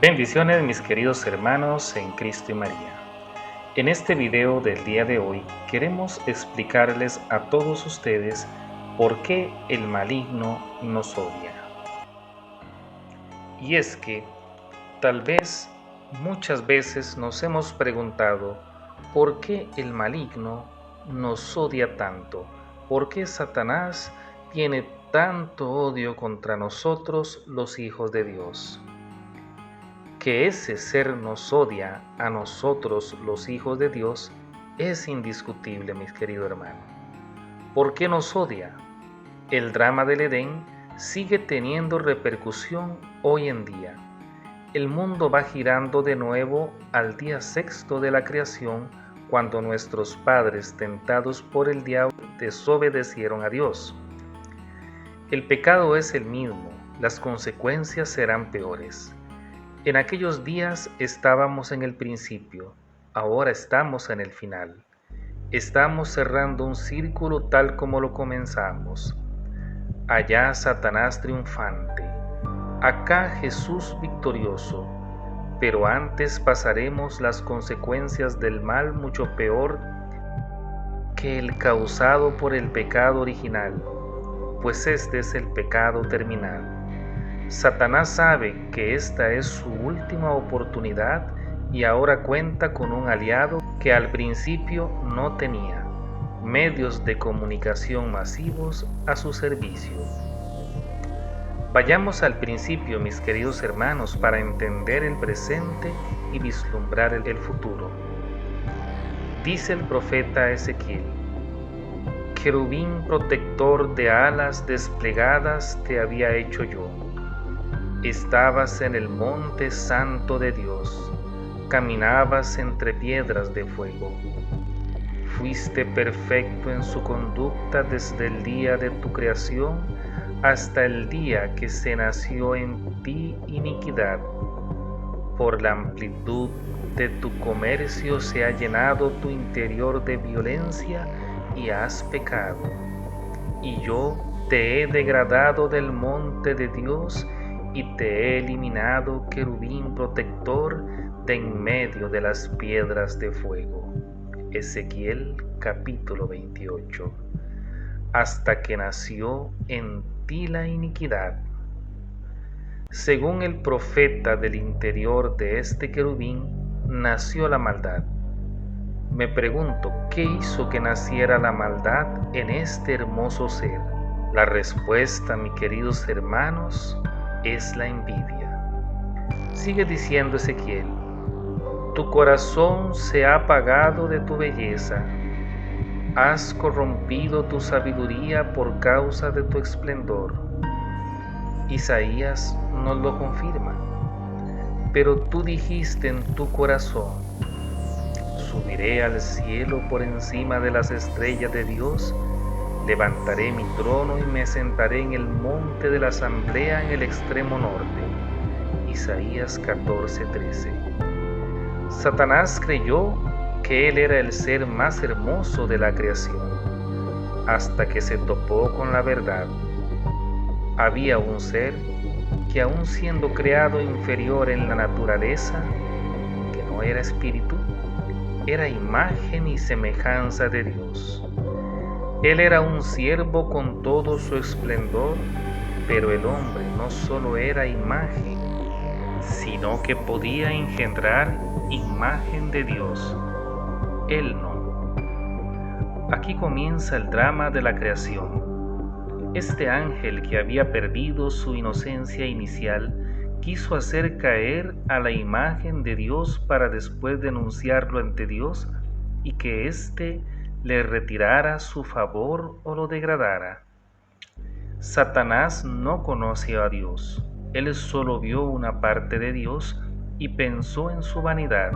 Bendiciones mis queridos hermanos en Cristo y María. En este video del día de hoy queremos explicarles a todos ustedes por qué el maligno nos odia. Y es que tal vez muchas veces nos hemos preguntado por qué el maligno nos odia tanto, por qué Satanás tiene tanto odio contra nosotros los hijos de Dios. Que ese ser nos odia a nosotros los hijos de Dios es indiscutible, mis queridos hermanos. ¿Por qué nos odia? El drama del Edén sigue teniendo repercusión hoy en día. El mundo va girando de nuevo al día sexto de la creación, cuando nuestros padres, tentados por el diablo, desobedecieron a Dios. El pecado es el mismo, las consecuencias serán peores. En aquellos días estábamos en el principio, ahora estamos en el final. Estamos cerrando un círculo tal como lo comenzamos. Allá Satanás triunfante, acá Jesús victorioso, pero antes pasaremos las consecuencias del mal mucho peor que el causado por el pecado original, pues este es el pecado terminal. Satanás sabe que esta es su última oportunidad y ahora cuenta con un aliado que al principio no tenía: medios de comunicación masivos a su servicio. Vayamos al principio, mis queridos hermanos, para entender el presente y vislumbrar el futuro. Dice el profeta Ezequiel: querubín protector de alas desplegadas te había hecho yo. Estabas en el monte santo de Dios, caminabas entre piedras de fuego. Fuiste perfecto en su conducta desde el día de tu creación hasta el día que se nació en ti iniquidad. Por la amplitud de tu comercio se ha llenado tu interior de violencia y has pecado. Y yo te he degradado del monte de Dios y te he eliminado, querubín protector, de en medio de las piedras de fuego. Ezequiel capítulo 28. Hasta que nació en ti la iniquidad. Según el profeta, del interior de este querubín nació la maldad. Me pregunto, ¿qué hizo que naciera la maldad en este hermoso ser? La respuesta, mis queridos hermanos, es la envidia. Sigue diciendo Ezequiel: tu corazón se ha apagado de tu belleza, has corrompido tu sabiduría por causa de tu esplendor. Isaías nos lo confirma. Pero tú dijiste en tu corazón: subiré al cielo por encima de las estrellas de Dios, levantaré mi trono y me sentaré en el monte de la asamblea en el extremo norte. Isaías 14:13. Satanás creyó que él era el ser más hermoso de la creación, hasta que se topó con la verdad. Había un ser que, aun siendo creado inferior en la naturaleza, que no era espíritu, era imagen y semejanza de Dios. Él era un siervo con todo su esplendor, pero el hombre no solo era imagen, sino que podía engendrar imagen de Dios. Él no. Aquí comienza el drama de la creación. Este ángel, que había perdido su inocencia inicial, quiso hacer caer a la imagen de Dios para después denunciarlo ante Dios y que éste le retirara su favor o lo degradara. Satanás no conoció a Dios. Él solo vio una parte de Dios y pensó en su vanidad: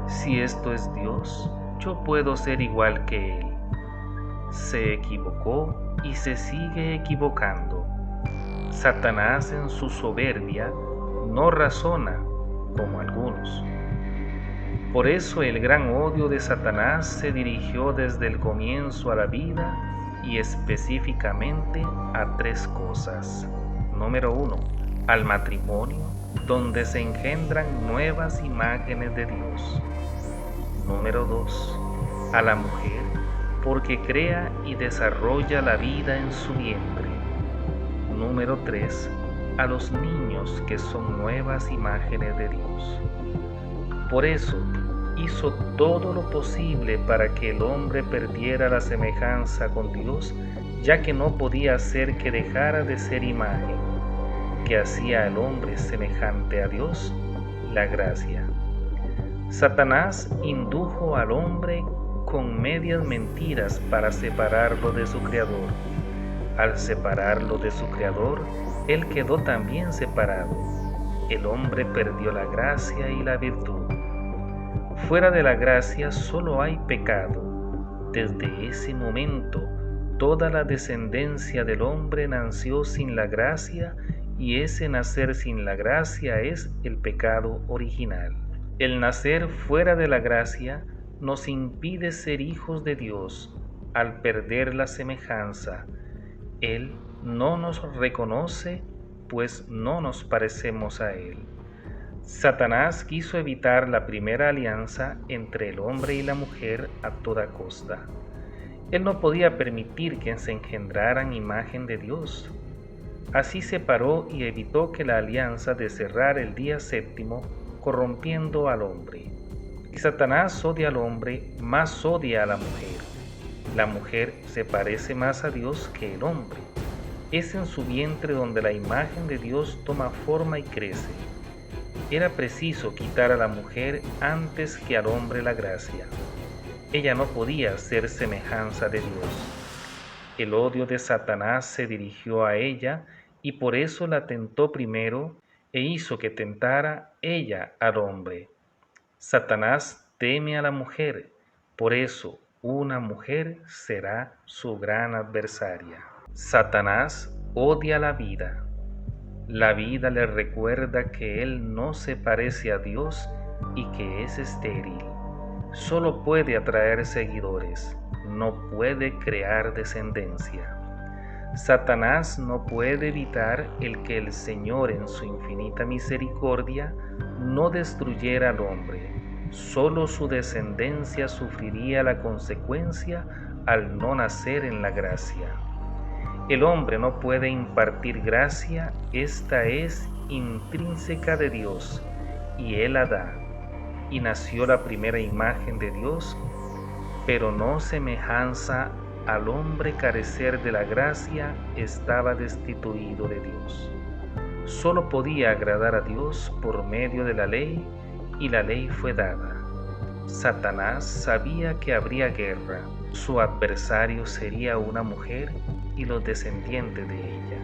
si esto es Dios, yo puedo ser igual que Él. Se equivocó y se sigue equivocando. Satanás, en su soberbia, no razona como algunos. Por eso el gran odio de Satanás se dirigió desde el comienzo a la vida y específicamente a tres cosas. Número 1, al matrimonio, donde se engendran nuevas imágenes de Dios. Número 2. A la mujer, porque crea y desarrolla la vida en su vientre. Número 3. A los niños, que son nuevas imágenes de Dios. Por eso hizo todo lo posible para que el hombre perdiera la semejanza con Dios, ya que no podía hacer que dejara de ser imagen, que hacía al hombre semejante a Dios, la gracia. Satanás indujo al hombre con medias mentiras para separarlo de su Creador. Al separarlo de su Creador, él quedó también separado. El hombre perdió la gracia y la virtud. Fuera de la gracia solo hay pecado. Desde ese momento, toda la descendencia del hombre nació sin la gracia, y ese nacer sin la gracia es el pecado original. El nacer fuera de la gracia nos impide ser hijos de Dios. Al perder la semejanza, Él no nos reconoce, pues no nos parecemos a Él. Satanás quiso evitar la primera alianza entre el hombre y la mujer a toda costa. Él no podía permitir que se engendraran imagen de Dios. Así separó y evitó que la alianza de cerrar el día séptimo, corrompiendo al hombre. Y Satanás odia al hombre, más odia a la mujer. La mujer se parece más a Dios que el hombre. Es en su vientre donde la imagen de Dios toma forma y crece. Era preciso quitar a la mujer antes que al hombre la gracia. Ella no podía ser semejanza de Dios. El odio de Satanás se dirigió a ella y por eso la tentó primero e hizo que tentara ella al hombre. Satanás teme a la mujer, por eso una mujer será su gran adversaria. Satanás odia la vida. La vida le recuerda que él no se parece a Dios y que es estéril. Solo puede atraer seguidores, no puede crear descendencia. Satanás no puede evitar el que el Señor en su infinita misericordia no destruyera al hombre. Solo su descendencia sufriría la consecuencia al no nacer en la gracia. El hombre no puede impartir gracia, esta es intrínseca de Dios, y Él la da. Y nació la primera imagen de Dios, pero no semejanza al hombre carecer de la gracia, estaba destituido de Dios. Solo podía agradar a Dios por medio de la ley, y la ley fue dada. Satanás sabía que habría guerra, su adversario sería una mujer y los descendientes de ella.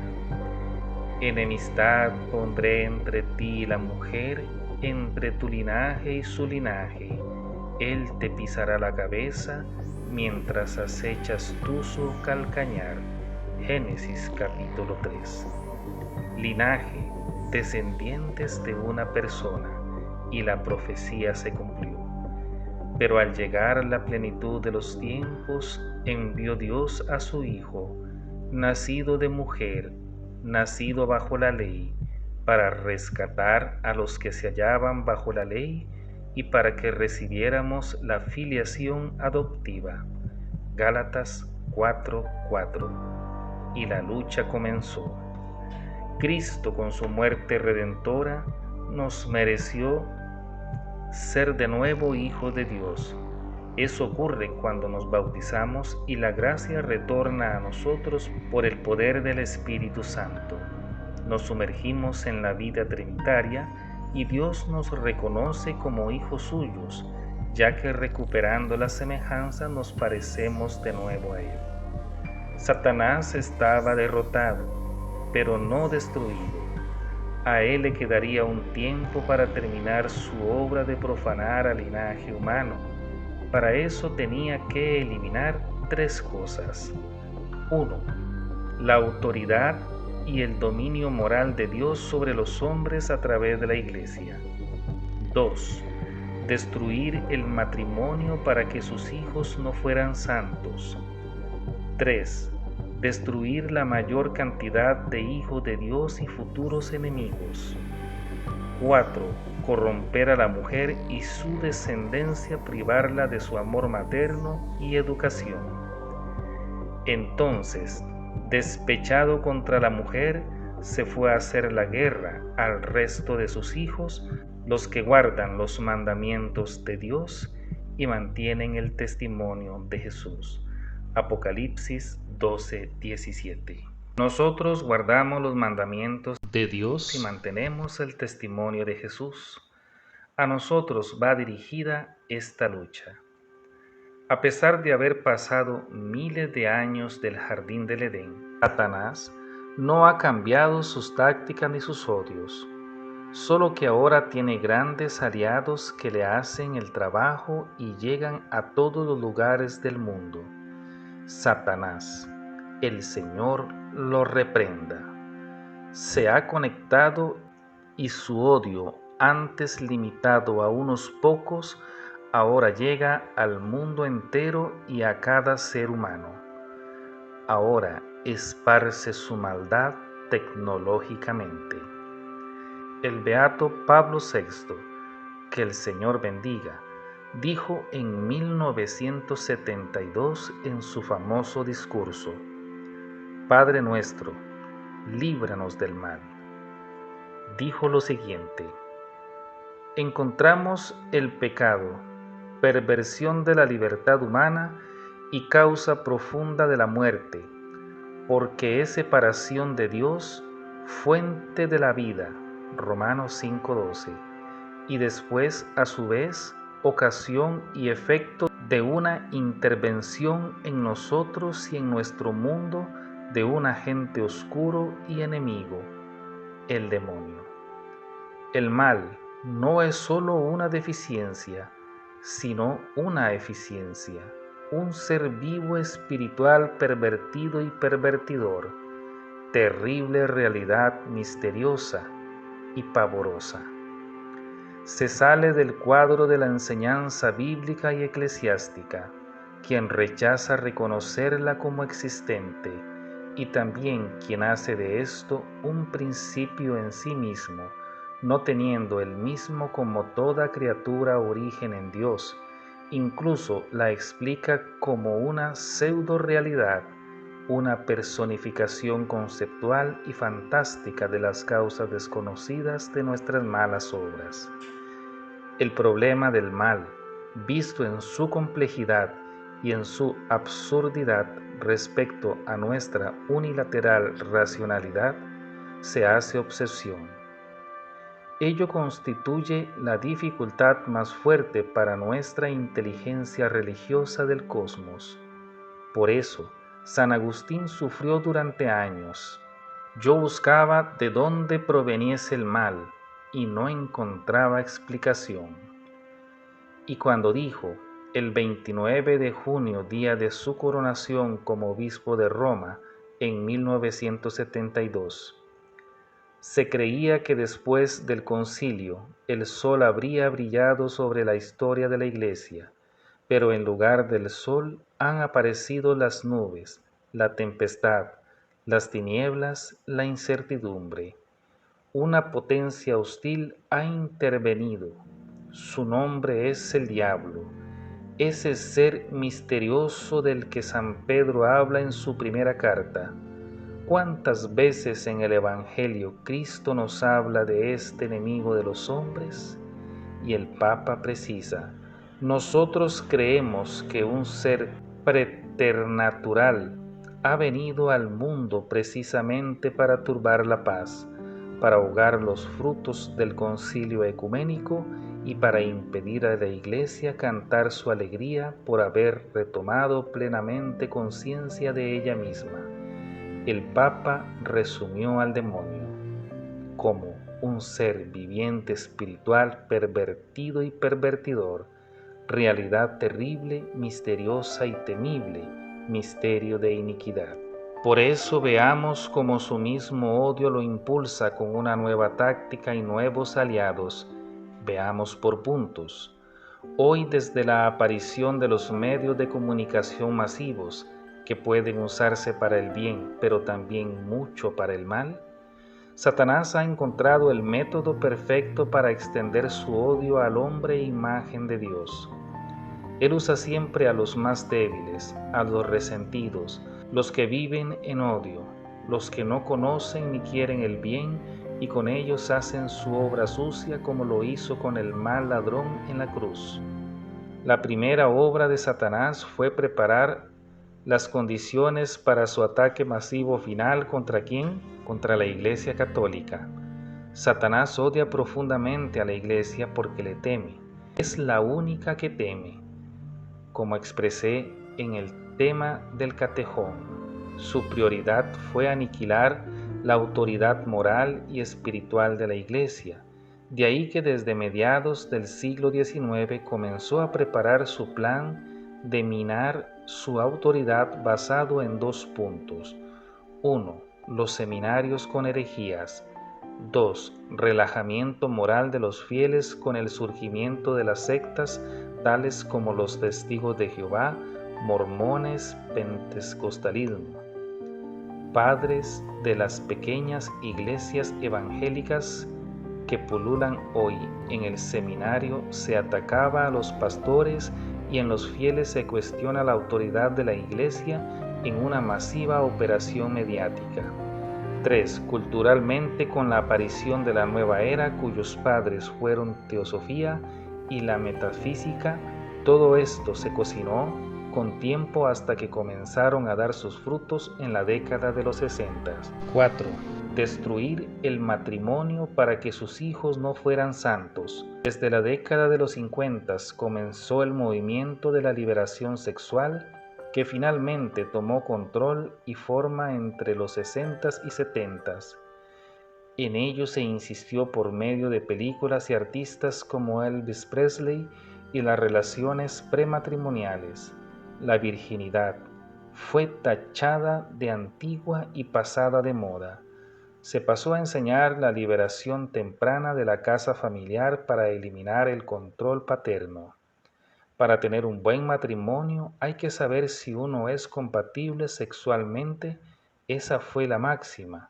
Enemistad pondré entre ti y la mujer, entre tu linaje y su linaje. Él te pisará la cabeza, mientras acechas tú su calcañar. Génesis capítulo 3. Linaje, descendientes de una persona, y la profecía se cumplió. Pero al llegar la plenitud de los tiempos, envió Dios a su Hijo, nacido de mujer, nacido bajo la ley, para rescatar a los que se hallaban bajo la ley y para que recibiéramos la filiación adoptiva. Gálatas 4:4. Y la lucha comenzó. Cristo, con su muerte redentora, nos mereció ser de nuevo hijos de Dios. Eso ocurre cuando nos bautizamos y la gracia retorna a nosotros por el poder del Espíritu Santo. Nos sumergimos en la vida trinitaria y Dios nos reconoce como hijos suyos, ya que recuperando la semejanza nos parecemos de nuevo a Él. Satanás estaba derrotado, pero no destruido. A él le quedaría un tiempo para terminar su obra de profanar al linaje humano. Para eso tenía que eliminar 3 cosas. 1. La autoridad y el dominio moral de Dios sobre los hombres a través de la Iglesia. 2. Destruir el matrimonio para que sus hijos no fueran santos. 3. Destruir la mayor cantidad de hijos de Dios y futuros enemigos. 4. Corromper a la mujer y su descendencia, privarla de su amor materno y educación. Entonces, despechado contra la mujer, se fue a hacer la guerra al resto de sus hijos, los que guardan los mandamientos de Dios y mantienen el testimonio de Jesús. Apocalipsis 12:17. Nosotros guardamos los mandamientos de Dios y mantenemos el testimonio de Jesús. A nosotros va dirigida esta lucha. A pesar de haber pasado miles de años del jardín del Edén, Satanás no ha cambiado sus tácticas ni sus odios, solo que ahora tiene grandes aliados que le hacen el trabajo y llegan a todos los lugares del mundo. Satanás, el Señor lo reprenda. Se ha conectado y su odio, antes limitado a unos pocos, ahora llega al mundo entero y a cada ser humano. Ahora esparce su maldad tecnológicamente. El beato Pablo VI, que el Señor bendiga, dijo en 1972 en su famoso discurso: Padre nuestro, líbranos del mal. Dijo lo siguiente: encontramos el pecado, perversión de la libertad humana y causa profunda de la muerte, porque es separación de Dios, fuente de la vida, Romanos 5:12, y después, a su vez, ocasión y efecto de una intervención en nosotros y en nuestro mundo de un agente oscuro y enemigo, el demonio. El mal no es solo una deficiencia, sino una eficiencia, un ser vivo espiritual pervertido y pervertidor, terrible realidad misteriosa y pavorosa. Se sale del cuadro de la enseñanza bíblica y eclesiástica, quien rechaza reconocerla como existente, y también quien hace de esto un principio en sí mismo, no teniendo el mismo como toda criatura origen en Dios, incluso la explica como una pseudo-realidad, una personificación conceptual y fantástica de las causas desconocidas de nuestras malas obras. El problema del mal, visto en su complejidad y en su absurdidad respecto a nuestra unilateral racionalidad, se hace obsesión. Ello constituye la dificultad más fuerte para nuestra inteligencia religiosa del cosmos. Por eso, San Agustín sufrió durante años. Yo buscaba de dónde proveniese el mal y no encontraba explicación. Y cuando dijo, el 29 de junio, día de su coronación como obispo de Roma, en 1972, se creía que después del concilio el sol habría brillado sobre la historia de la Iglesia, pero en lugar del sol han aparecido las nubes, la tempestad, las tinieblas, la incertidumbre. Una potencia hostil ha intervenido. Su nombre es el diablo, ese ser misterioso del que San Pedro habla en su primera carta. ¿Cuántas veces en el Evangelio Cristo nos habla de este enemigo de los hombres? Y el Papa precisa: nosotros creemos que un ser preternatural ha venido al mundo precisamente para turbar la paz, para ahogar los frutos del concilio ecuménico y para impedir a la Iglesia cantar su alegría por haber retomado plenamente conciencia de ella misma. El Papa resumió al demonio como un ser viviente espiritual pervertido y pervertidor, realidad terrible, misteriosa y temible, misterio de iniquidad. Por eso veamos cómo su mismo odio lo impulsa con una nueva táctica y nuevos aliados. Veamos por puntos. Hoy, desde la aparición de los medios de comunicación masivos, que pueden usarse para el bien, pero también mucho para el mal, Satanás ha encontrado el método perfecto para extender su odio al hombre imagen de Dios. Él usa siempre a los más débiles, a los resentidos, los que viven en odio, los que no conocen ni quieren el bien, y con ellos hacen su obra sucia como lo hizo con el mal ladrón en la cruz. La primera obra de Satanás fue preparar las condiciones para su ataque masivo final. ¿Contra quién? Contra la Iglesia Católica. Satanás odia profundamente a la Iglesia porque le teme. Es la única que teme. Como expresé en el tema del catejón, su prioridad fue aniquilar la autoridad moral y espiritual de la Iglesia. De ahí que desde mediados del siglo XIX comenzó a preparar su plan de minar su autoridad basado en 2 puntos. 1. Los seminarios con herejías. 2. Relajamiento moral de los fieles con el surgimiento de las sectas tales como los Testigos de Jehová, mormones, pentecostalismo. Padres de las pequeñas iglesias evangélicas que pululan hoy. En el seminario se atacaba a los pastores y en los fieles se cuestiona la autoridad de la iglesia en una masiva operación mediática. 3. Culturalmente, con la aparición de la nueva era, cuyos padres fueron teosofía y la metafísica, todo esto se cocinó con tiempo hasta que comenzaron a dar sus frutos en la década de los 60. 4. Destruir el matrimonio para que sus hijos no fueran santos. Desde la década de los 50 comenzó el movimiento de la liberación sexual, que finalmente tomó control y forma entre los 60s y 70s. En ello se insistió por medio de películas y artistas como Elvis Presley y las relaciones prematrimoniales. La virginidad fue tachada de antigua y pasada de moda. Se pasó a enseñar la liberación temprana de la casa familiar para eliminar el control paterno. Para tener un buen matrimonio hay que saber si uno es compatible sexualmente. Esa fue la máxima.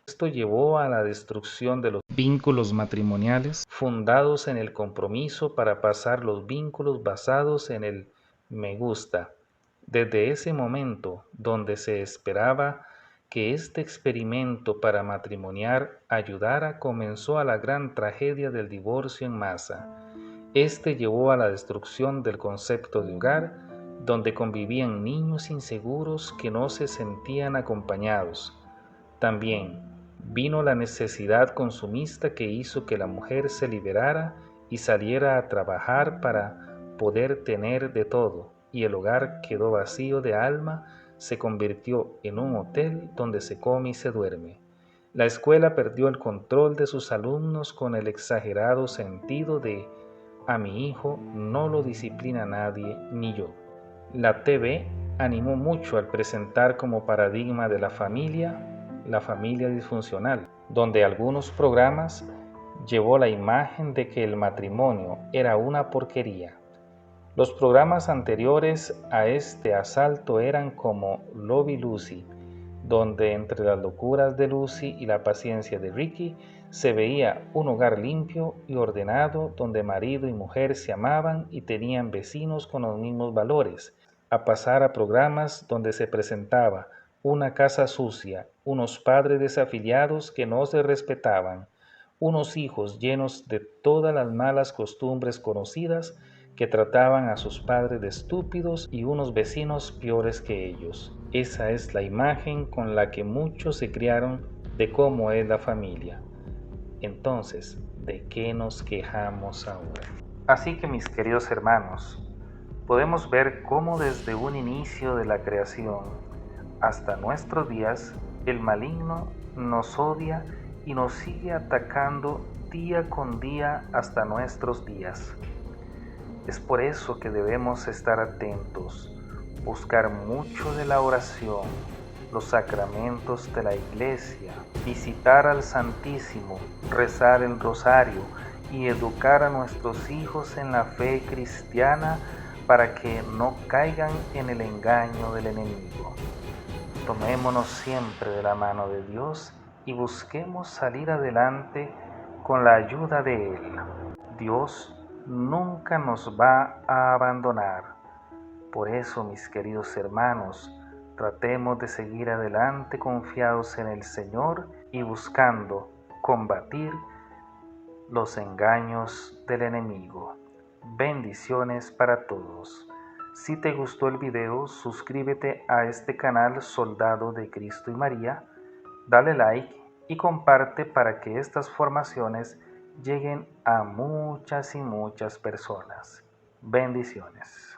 Esto llevó a la destrucción de los vínculos matrimoniales fundados en el compromiso para pasar los vínculos basados en el me gusta. Desde ese momento, donde se esperaba que este experimento para matrimoniar ayudara, comenzó a la gran tragedia del divorcio en masa. Este llevó a la destrucción del concepto de hogar, donde convivían niños inseguros que no se sentían acompañados. También vino la necesidad consumista que hizo que la mujer se liberara y saliera a trabajar para poder tener de todo, y el hogar quedó vacío de alma, se convirtió en un hotel donde se come y se duerme. La escuela perdió el control de sus alumnos con el exagerado sentido de a mi hijo no lo disciplina nadie ni yo. La TV animó mucho al presentar como paradigma de la familia disfuncional, donde algunos programas llevó la imagen de que el matrimonio era una porquería. Los programas anteriores a este asalto eran como Love y Lucy, donde entre las locuras de Lucy y la paciencia de Ricky se veía un hogar limpio y ordenado donde marido y mujer se amaban y tenían vecinos con los mismos valores, a pasar a programas donde se presentaba una casa sucia, unos padres desafiliados que no se respetaban, unos hijos llenos de todas las malas costumbres conocidas que trataban a sus padres de estúpidos y unos vecinos peores que ellos. Esa es la imagen con la que muchos se criaron de cómo es la familia. Entonces, ¿de qué nos quejamos ahora? Así que, mis queridos hermanos, podemos ver cómo desde un inicio de la creación hasta nuestros días, el maligno nos odia y nos sigue atacando día con día hasta nuestros días. Es por eso que debemos estar atentos, buscar mucho de la oración, los sacramentos de la iglesia, visitar al Santísimo, rezar el rosario y educar a nuestros hijos en la fe cristiana para que no caigan en el engaño del enemigo. Tomémonos siempre de la mano de Dios y busquemos salir adelante con la ayuda de Él. Dios nunca nos va a abandonar. Por eso, mis queridos hermanos, tratemos de seguir adelante confiados en el Señor y buscando combatir los engaños del enemigo. Bendiciones para todos. Si te gustó el video, suscríbete a este canal Soldado de Cristo y María, dale like y comparte para que estas formaciones lleguen a muchas y muchas personas. Bendiciones.